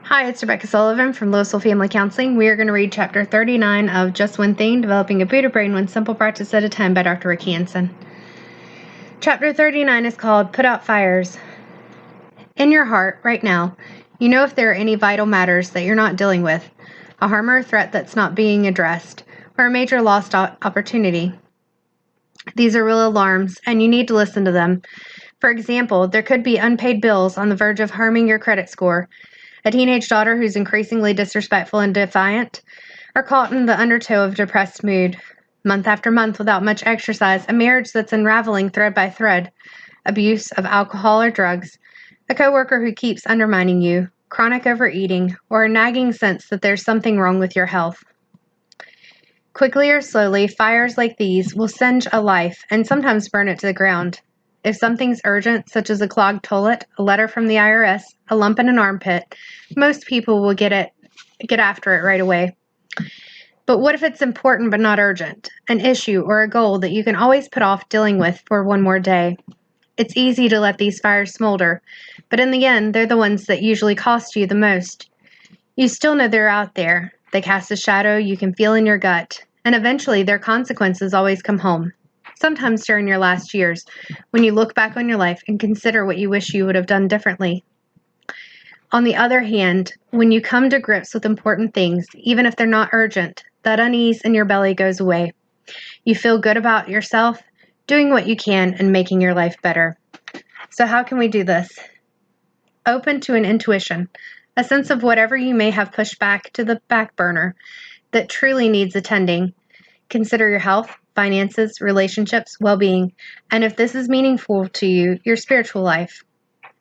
Hi, it's Rebecca Sullivan from Lewisville Family Counseling. We are going to read Chapter 39 of Just One Thing, Developing a Buddha Brain One Simple Practice at a Time by Dr. Rick Hansen. Chapter 39 is called Put Out Fires. In your heart, right now, you know if there are any vital matters that you're not dealing with, a harm or a threat that's not being addressed, or a major lost opportunity. These are real alarms, and you need to listen to them. For example, there could be unpaid bills on the verge of harming your credit score, a teenage daughter who's increasingly disrespectful and defiant, or caught in the undertow of depressed mood. Month after month without much exercise, a marriage that's unraveling thread by thread, abuse of alcohol or drugs, a coworker who keeps undermining you, chronic overeating, or a nagging sense that there's something wrong with your health. Quickly or slowly, fires like these will singe a life and sometimes burn it to the ground. If something's urgent, such as a clogged toilet, a letter from the IRS, a lump in an armpit, most people will get after it right away. But what if it's important but not urgent, an issue or a goal that you can always put off dealing with for one more day? It's easy to let these fires smolder, but in the end, they're the ones that usually cost you the most. You still know they're out there. They cast a shadow you can feel in your gut, and eventually their consequences always come home. Sometimes during your last years, when you look back on your life and consider what you wish you would have done differently. On the other hand, when you come to grips with important things, even if they're not urgent, that unease in your belly goes away. You feel good about yourself, doing what you can, and making your life better. So how can we do this? Open to an intuition, a sense of whatever you may have pushed back to the back burner that truly needs attending. Consider your health, finances, relationships, well-being, and if this is meaningful to you, your spiritual life.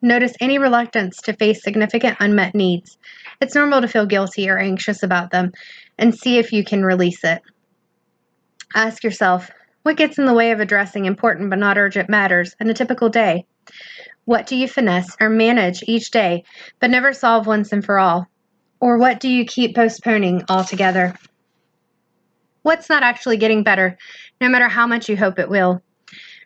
Notice any reluctance to face significant unmet needs. It's normal to feel guilty or anxious about them, and see if you can release it. Ask yourself, what gets in the way of addressing important but not urgent matters in a typical day? What do you finesse or manage each day, but never solve once and for all? Or what do you keep postponing altogether? What's not actually getting better, no matter how much you hope it will?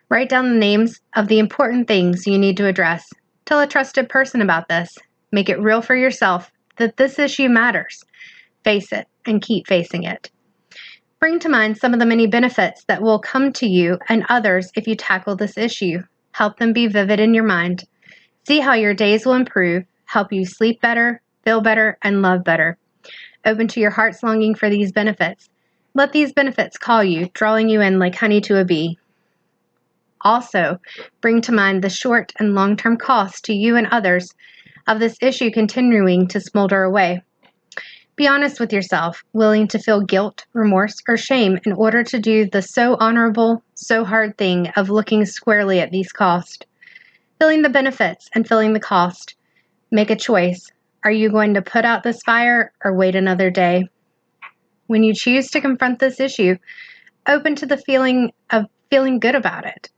Write down the names of the important things you need to address. Tell a trusted person about this. Make it real for yourself that this issue matters. Face it and keep facing it. Bring to mind some of the many benefits that will come to you and others if you tackle this issue. Help them be vivid in your mind. See how your days will improve, help you sleep better, feel better, and love better. Open to your heart's longing for these benefits. Let these benefits call you, drawing you in like honey to a bee. Also, bring to mind the short and long-term cost to you and others of this issue continuing to smolder away. Be honest with yourself, willing to feel guilt, remorse, or shame in order to do the so honorable, so hard thing of looking squarely at these costs. Feeling the benefits and feeling the cost. Make a choice. Are you going to put out this fire or wait another day? When you choose to confront this issue, open to the feeling of feeling good about it.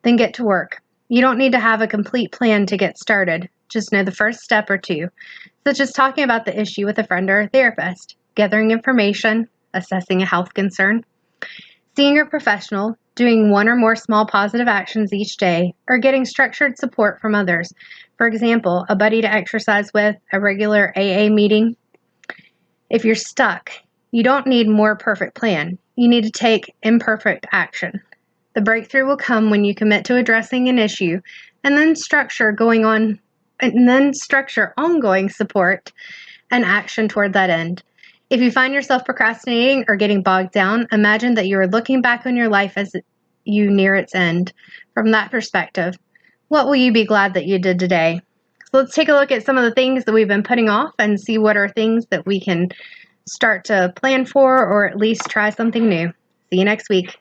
Then get to work. You don't need to have a complete plan to get started. Just know the first step or two, such as talking about the issue with a friend or a therapist, gathering information, assessing a health concern, seeing a professional, doing one or more small positive actions each day, or getting structured support from others. For example, a buddy to exercise with, a regular AA meeting. If you're stuck, you don't need more perfect plan. You need to take imperfect action. The breakthrough will come when you commit to addressing an issue and then structure ongoing support and action toward that end. If you find yourself procrastinating or getting bogged down, imagine that you are looking back on your life as you near its end. From that perspective, what will you be glad that you did today? So let's take a look at some of the things that we've been putting off and see what are things that we can start to plan for or at least try something new. See you next week.